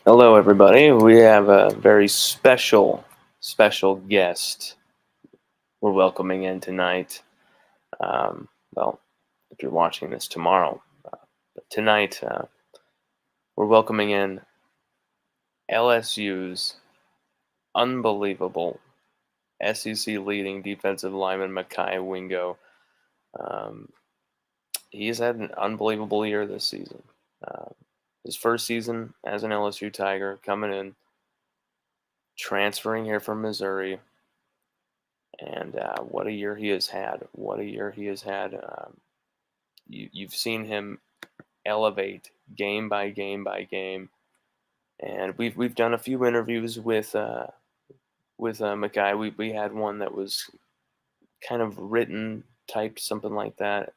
Hello, everybody. We have a very special guest we're welcoming in tonight. Well, if you're watching this tomorrow, but tonight we're welcoming in LSU's unbelievable SEC leading defensive lineman Mekhi Wingo. Um, he's had an unbelievable year this season. Uh, his first season as an LSU Tiger, coming in, transferring here from Missouri. And what a year he has had. What a year he has had. You've seen him elevate game by game by game. And we've done a few interviews with Mekhi. We had one that was kind of written, typed, something like that.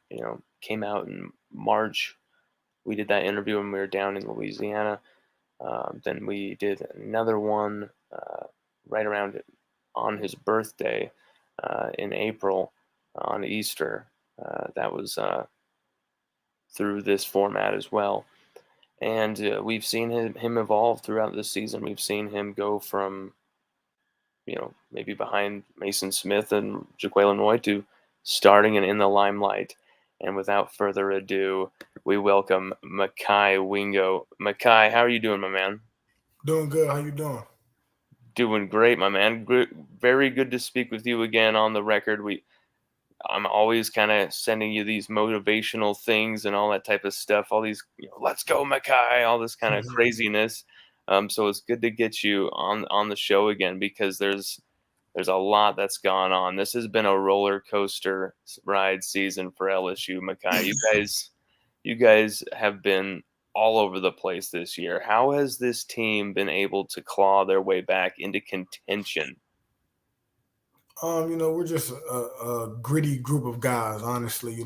Came out in March. We did that interview when we were down in Louisiana. Then we did another one right around on his birthday in April on Easter. That was through this format as well. And we've seen him evolve throughout this season. We've seen him go from, maybe behind Mason Smith and Jaquelin Roy to starting and in the limelight. And without further ado, we welcome Mekhi Wingo. Mekhi, how are you doing, my man? Doing good. How you doing? Doing great, my man. Very good to speak with you again on the record. I'm always kind of sending you these motivational things and all that type of stuff. All these, let's go, Mekhi, all this kind of craziness. So it's good to get you on the show again because there's a lot that's gone on. This has been a roller coaster ride season for LSU, Mekhi. You guys have been all over the place this year. How has this team been able to claw their way back into contention? We're just a gritty group of guys. Honestly,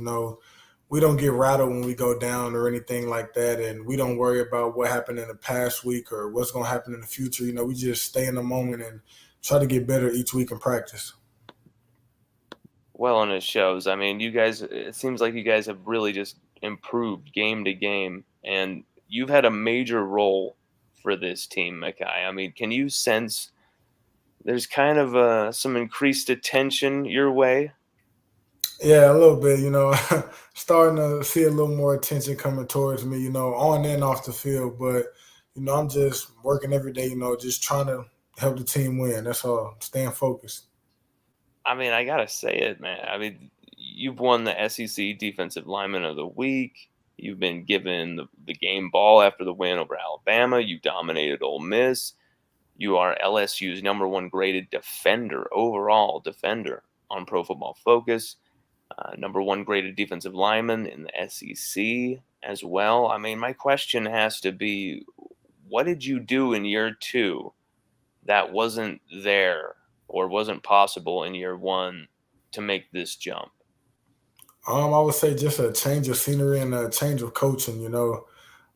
we don't get rattled when we go down or anything like that, and we don't worry about what happened in the past week or what's going to happen in the future. We just stay in the moment and try to get better each week in practice. Well, and it shows. I mean, it seems like you guys have really just improved game to game, and you've had a major role for this team, Mekhi. I mean, can you sense there's kind of some increased attention your way? Yeah, a little bit. Starting to see a little more attention coming towards me. On and off the field, but I'm just working every day. Just trying to help the team win. That's all. Staying focused. I mean, I gotta say it, man. I mean, you've won the SEC Defensive Lineman of the Week. You've been given the game ball after the win over Alabama. You dominated Ole Miss. You are LSU's number one graded overall defender on Pro Football Focus. Number one graded defensive lineman in the SEC as well. I mean, my question has to be, what did you do in year two that wasn't there or wasn't possible in year one to make this jump? I would say just a change of scenery and a change of coaching.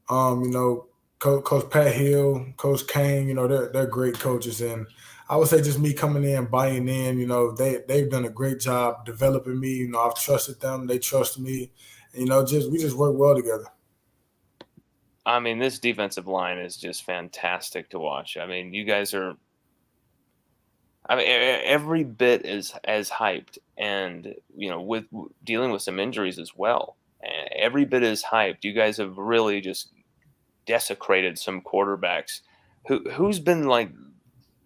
Um, you know, Coach Pat Hill, Coach Kane. They're great coaches, and I would say just me coming in, buying in. They've done a great job developing me. I've trusted them, they trust me. And, just we just work well together. I mean, this defensive line is just fantastic to watch. I mean, you guys are. I mean, every bit is as hyped, and with dealing with some injuries as well. Every bit is hyped. You guys have really just desecrated some quarterbacks. Who's been like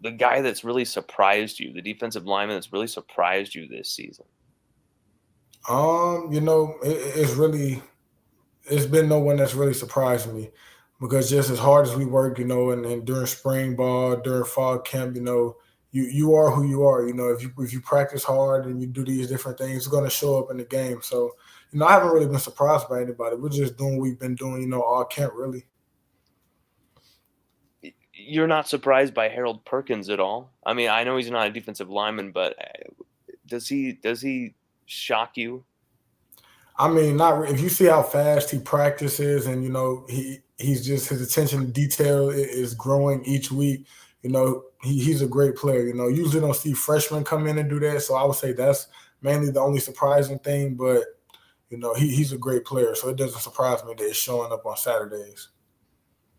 the guy that's really surprised you, the defensive lineman that's really surprised you this season? It's been no one that's really surprised me because just as hard as we work, and during spring ball, during fall camp, you are who you are. If you practice hard and you do these different things, it's going to show up in the game. So, I haven't really been surprised by anybody. We're just doing what we've been doing, all camp really. You're not surprised by Harold Perkins at all? I mean, I know he's not a defensive lineman, but does he shock you? I mean, not if you see how fast he practices, and he's just his attention to detail is growing each week. He's a great player. Usually don't see freshmen come in and do that, so I would say that's mainly the only surprising thing. But he's a great player, so it doesn't surprise me that he's showing up on Saturdays.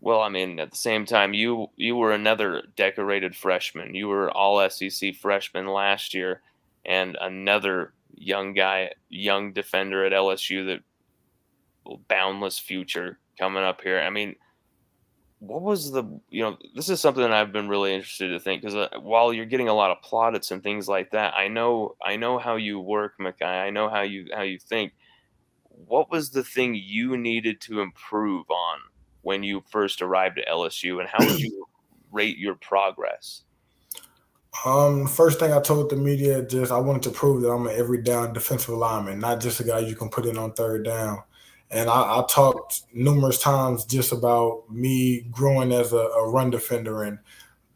Well, I mean, at the same time, you were another decorated freshman. You were all SEC freshman last year, and another young guy, young defender at LSU that boundless future coming up here. I mean, what was the this is something that I've been really interested to think because while you're getting a lot of plaudits and things like that, I know how you work, Mackay. I know how you think. What was the thing you needed to improve on when you first arrived at LSU, and how would you rate your progress? First thing I told the media, just I wanted to prove that I'm an every down defensive lineman, not just a guy you can put in on third down. And I talked numerous times just about me growing as a run defender and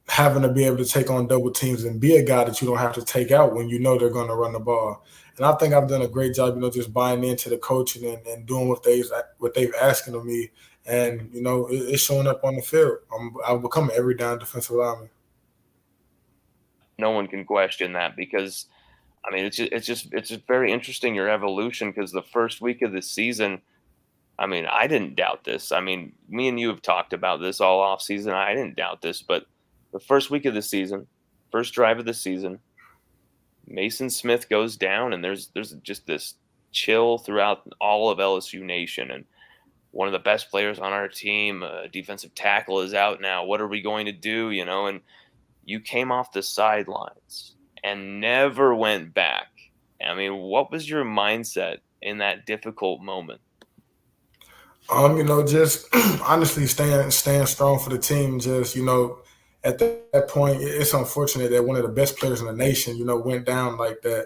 having to be able to take on double teams and be a guy that you don't have to take out when you know they're going to run the ball. And I think I've done a great job, just buying into the coaching and doing what they've asking of me. And it's showing up on the field. I've become an every down defensive lineman. No one can question that because I mean it's just very interesting your evolution because the first week of the season, I mean, I didn't doubt this. I mean, me and you have talked about this all off season. I didn't doubt this, but the first week of the season, first drive of the season, Mason Smith goes down, and there's just this chill throughout all of LSU Nation. And one of the best players on our team, defensive tackle, is out now. What are we going to do? And you came off the sidelines and never went back. I mean, what was your mindset in that difficult moment? Just honestly staying strong for the team. Just at that point, it's unfortunate that one of the best players in the nation, went down like that.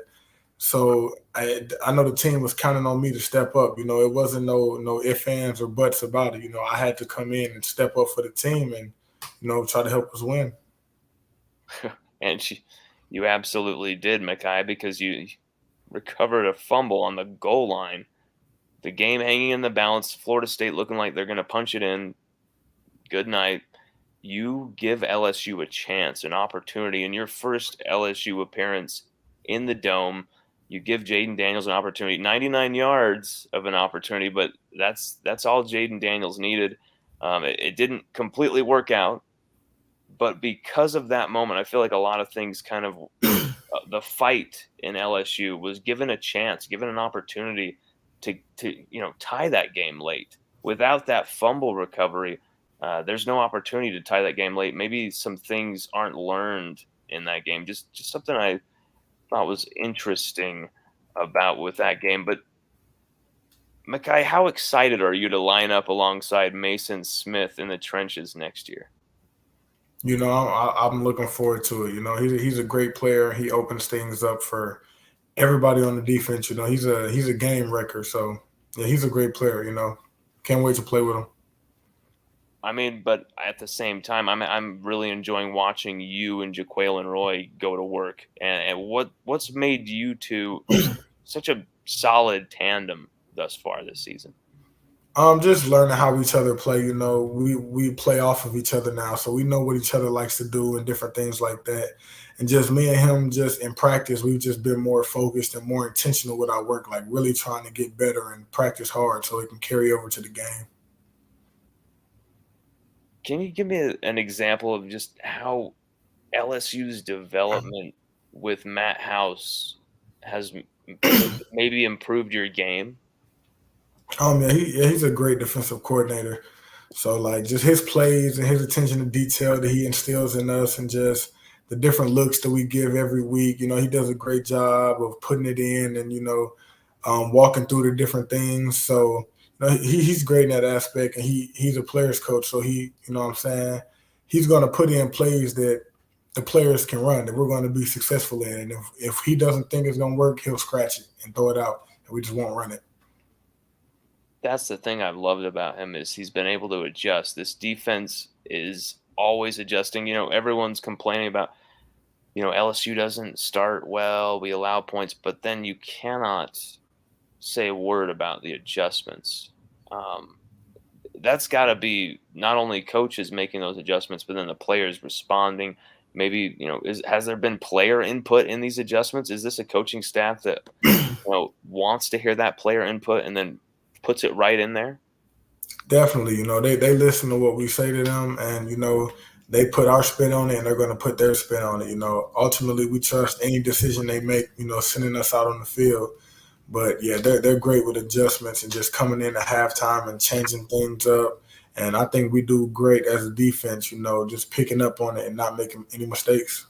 So I know the team was counting on me to step up. It wasn't no ifs, ands, or buts about it. I had to come in and step up for the team and try to help us win. And you absolutely did, Mackay, because you recovered a fumble on the goal line. The game hanging in the balance, Florida State looking like they're going to punch it in. Good night. You give LSU a chance, an opportunity in your first LSU appearance in the dome. You give Jaden Daniels an opportunity, 99 yards of an opportunity, but that's all Jaden Daniels needed. It didn't completely work out, but because of that moment, I feel like a lot of things kind of the fight in LSU was given a chance, given an opportunity to tie that game late. Without that fumble recovery, there's no opportunity to tie that game late. Maybe some things aren't learned in that game. Just something I thought was interesting about with that game. But Mackay, how excited are you to line up alongside Mason Smith in the trenches next year? I'm looking forward to it. He's a great player. He opens things up for everybody on the defense. He's a game wrecker. So yeah, he's a great player. Can't wait to play with him. I mean, but at the same time, I'm really enjoying watching you and Jaqualine Roy go to work. And what's made you two such a solid tandem thus far this season? Just learning how each other play. We play off of each other now, so we know what each other likes to do and different things like that. And just me and him, just in practice, we've just been more focused and more intentional with our work, like really trying to get better and practice hard so it can carry over to the game. Can you give me an example of just how LSU's development with Matt House has maybe improved your game? He's a great defensive coordinator. So like just his plays and his attention to detail that he instills in us, and just the different looks that we give every week. He does a great job of putting it in and walking through the different things. So he's great in that aspect, and he's a players coach. So what I'm saying, he's going to put in plays that the players can run that we're going to be successful in. And if he doesn't think it's going to work, he'll scratch it and throw it out, and we just won't run it. That's the thing I've loved about him is he's been able to adjust. This defense is always adjusting. Everyone's complaining about, LSU doesn't start well, we allow points, but then you cannot say a word about the adjustments. Um, that's got to be not only coaches making those adjustments, but then the players responding. Maybe has there been player input in these adjustments? Is this a coaching staff that wants to hear that player input and then puts it right in there? Definitely, they listen to what we say to them, and they put our spin on it, and they're going to put their spin on it. Ultimately, we trust any decision they make. Sending us out on the field. But yeah, they're great with adjustments and just coming in at halftime and changing things up. And I think we do great as a defense. Just picking up on it and not making any mistakes.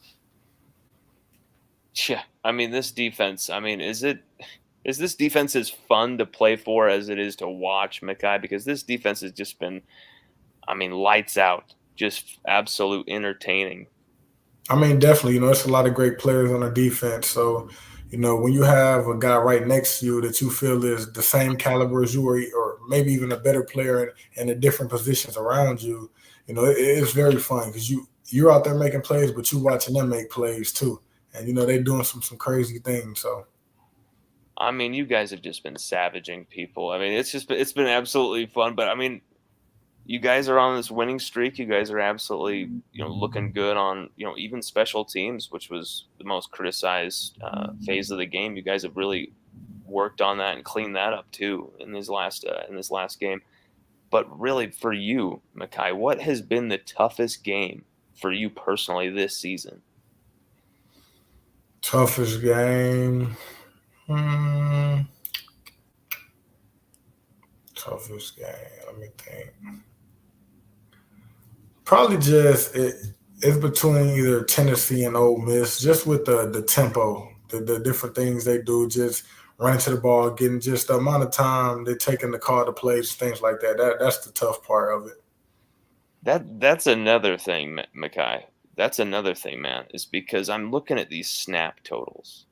Yeah, I mean, this defense. I mean, is this defense as fun to play for as it is to watch, Mekhi? Because this defense has just been, I mean, lights out, just absolute entertaining. I mean, definitely, it's a lot of great players on the defense. So, when you have a guy right next to you that you feel is the same caliber as you, or maybe even a better player in the different positions around you, it's very fun because you're out there making plays, but you watching them make plays too, and they're doing some crazy things. So, I mean, you guys have just been savaging people. I mean, it's been absolutely fun. But I mean, you guys are on this winning streak. You guys are absolutely, looking good on, even special teams, which was the most criticized phase of the game. You guys have really worked on that and cleaned that up too in this last game. But really, for you, Mekhi, what has been the toughest game for you personally this season? toughest game. Hmm, toughest game. Let me think. Probably just it's between either Tennessee and Ole Miss, just with the tempo, the different things they do, just running to the ball, getting just the amount of time they're taking the call to plays, things like that. That's the tough part of it. That's another thing, Mekhi. That's another thing, man. Is because I'm looking at these snap totals.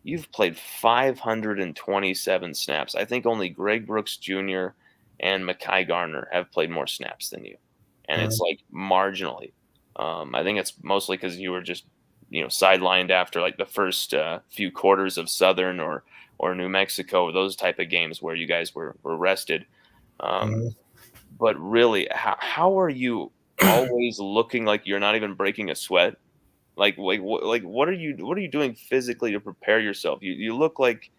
You've played 527 snaps. I think only Greg Brooks Jr. and Mekhi Garner have played more snaps than you, and it's Mhm. like marginally. I think it's mostly because you were just sidelined after like the first few quarters of Southern or New Mexico, those type of games where you guys were rested. Um, Mhm. but really, how are you always looking like you're not even breaking a sweat? What are you doing physically to prepare yourself? You look like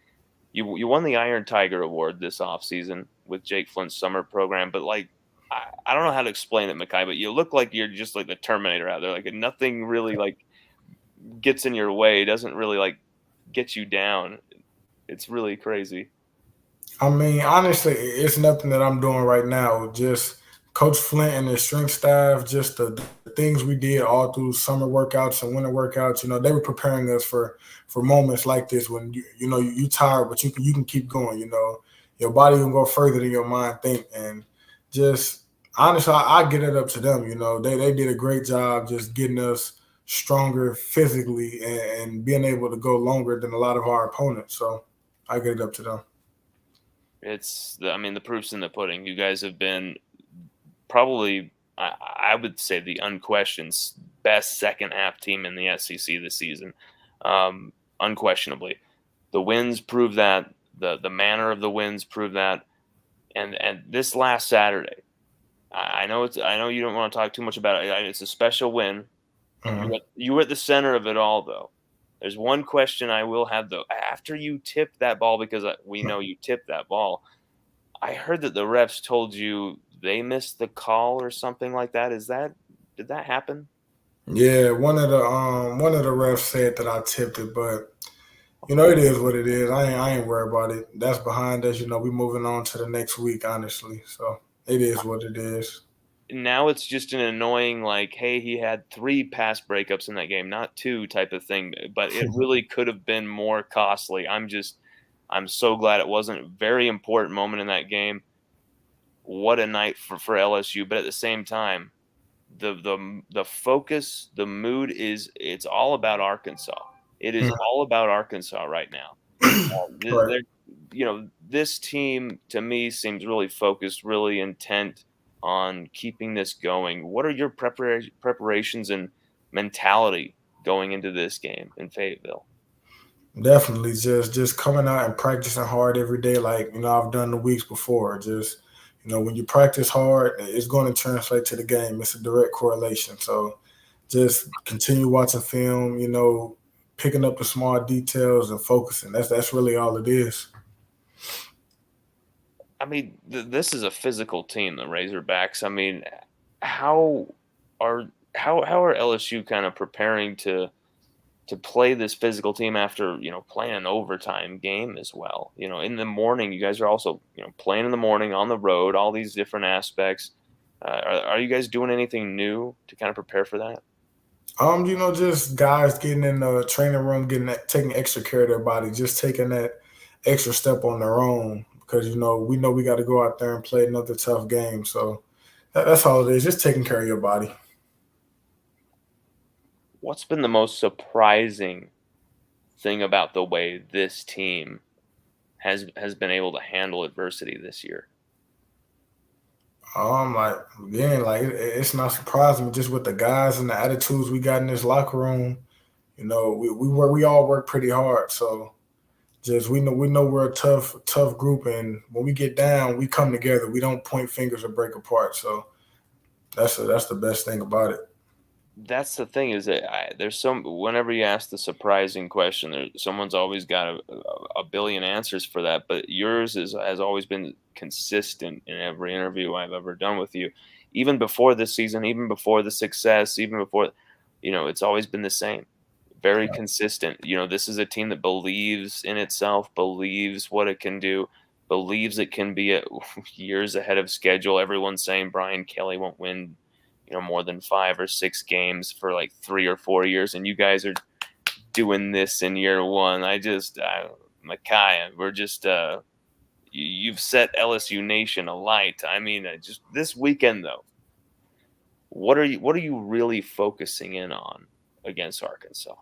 you won the Iron Tiger Award this offseason with Jake Flynn's summer program, but like I don't know how to explain it, Mekhi, but you look like you're just like the Terminator out there. Like nothing really like gets in your way, doesn't really like get you down. It's really crazy. I mean, honestly, it's nothing that I'm doing right now. Just Coach Flint and his strength staff, just the things we did all through summer workouts and winter workouts. They were preparing us for moments like this when you tired, but you can keep going. Your body will go further than your mind think, and just honestly, I get it up to them. They did a great job just getting us stronger physically and being able to go longer than a lot of our opponents. So I get it up to them. I mean, the proof's in the pudding. You guys have been probably, I would say, the unquestioned best second half team in the SEC this season. Unquestionably, the wins prove that. The manner of the wins prove that. And this last Saturday, I know you don't want to talk too much about it. It's a special win. Mhm. You were at the center of it all, though. There's one question I will have though. After you tipped that ball, because we know you tipped that ball, I heard that the refs told you they missed the call or something like that. Did that happen? Yeah, one of the refs said that I tipped it, but it is what it is. I ain't worried about it. That's behind us. We moving on to the next week, honestly. So it is what it is. Now it's just an annoying like, hey, he had 3 pass breakups in that game, not 2 type of thing, but it really could have been more costly. I'm so glad it wasn't a very important moment in that game. What a night for LSU, but at the same time, the focus, the mood it's all about Arkansas. It is all about Arkansas right now. Right. They're, this team to me seems really focused, really intent on keeping this going. What are your preparations and mentality going into this game in Fayetteville? Definitely just coming out and practicing hard every day, like I've done the weeks before. Just when you practice hard, it's going to translate to the game. It's a direct correlation. So just continue watching film. Picking up the small details and focusing. That's really all it is. I mean, this is a physical team, the Razorbacks. I mean, how are how are LSU kind of preparing to play this physical team after playing an overtime game as well? In the morning, you guys are also playing in the morning on the road. All these different aspects. Are you guys doing anything new to kind of prepare for that? Just guys getting in the training room, taking extra care of their body, just taking that extra step on their own because we know we got to go out there and play another tough game. So that's all it is, just taking care of your body. What's been the most surprising thing about the way this team has been able to handle adversity this year? Like again, like it's not surprising just with the guys and the attitudes we got in this locker room. We all work pretty hard, so just we know we're a tough group, and when we get down, we come together. We don't point fingers or break apart. So that's the best thing about it. That's the thing is that there's some whenever you ask the surprising question, someone's always got a billion answers for that. But yours has always been consistent in every interview I've ever done with you, even before this season, even before the success, even before, it's always been the same, very consistent. This is a team that believes in itself, believes what it can do, believes it can be years ahead of schedule. Everyone's saying Brian Kelly won't win more than 5 or 6 games for like 3 or 4 years, and you guys are doing this in year one. Mekhi, we're just you've set LSU Nation alight. I mean, just this weekend though, what are you really focusing in on against Arkansas?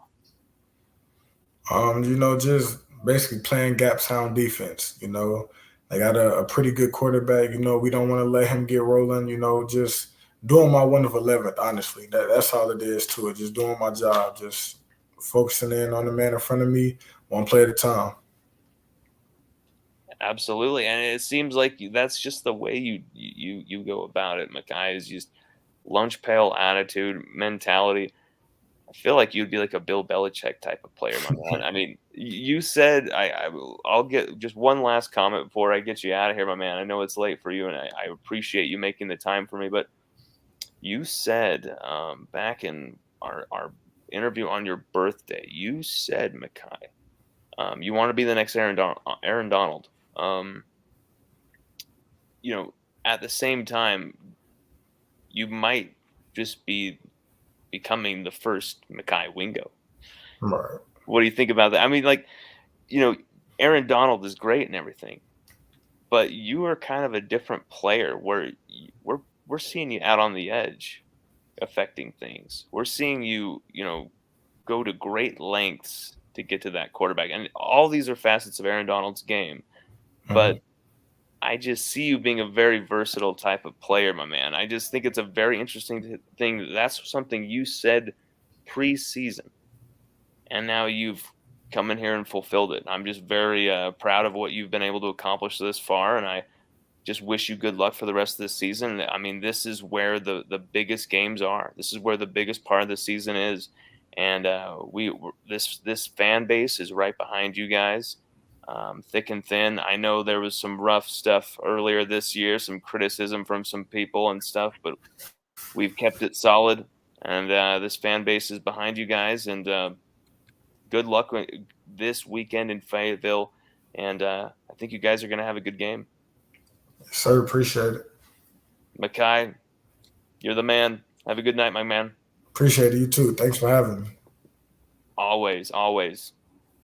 Just basically playing gap sound defense. They got a pretty good quarterback. We don't want to let him get rolling. Just doing my 1 of 11th. Honestly, that's all it is to it. Just doing my job. Just focusing in on the man in front of me, one play at a time. Absolutely, and it seems like that's just the way you go about it. Mekhi is just lunch pail attitude, mentality. I feel like you'd be like a Bill Belichick type of player, my man. I mean, you said I'll get just one last comment before I get you out of here, my man. I know it's late for you, and I appreciate you making the time for me. But you said back in our interview on your birthday, you said, Mekhi, you want to be the next Aaron Donald. Um, at the same time, you might just be becoming the first Mekhi Wingo. Right. What do you think about that? I mean, like, you know, Aaron Donald is great and everything, but you are kind of a different player where we're seeing you out on the edge affecting things. We're seeing you, go to great lengths to get to that quarterback. And all these are facets of Aaron Donald's game, Mhm. but I just see you being a very versatile type of player, my man. I just think it's a very interesting thing. That's something you said preseason, and now you've come in here and fulfilled it. I'm just very proud of what you've been able to accomplish this far, and I just wish you good luck for the rest of the season. I mean, this is where the biggest games are. This is where the biggest part of the season is, and this fan base is right behind you guys, thick and thin. I know there was some rough stuff earlier this year, some criticism from some people and stuff, but we've kept it solid, and this fan base is behind you guys. And good luck this weekend in Fayetteville, and I think you guys are going to have a good game. Sir, appreciate it. Mekhi, you're the man. Have a good night, my man. Appreciate it. You too. Thanks for having me. Always, always.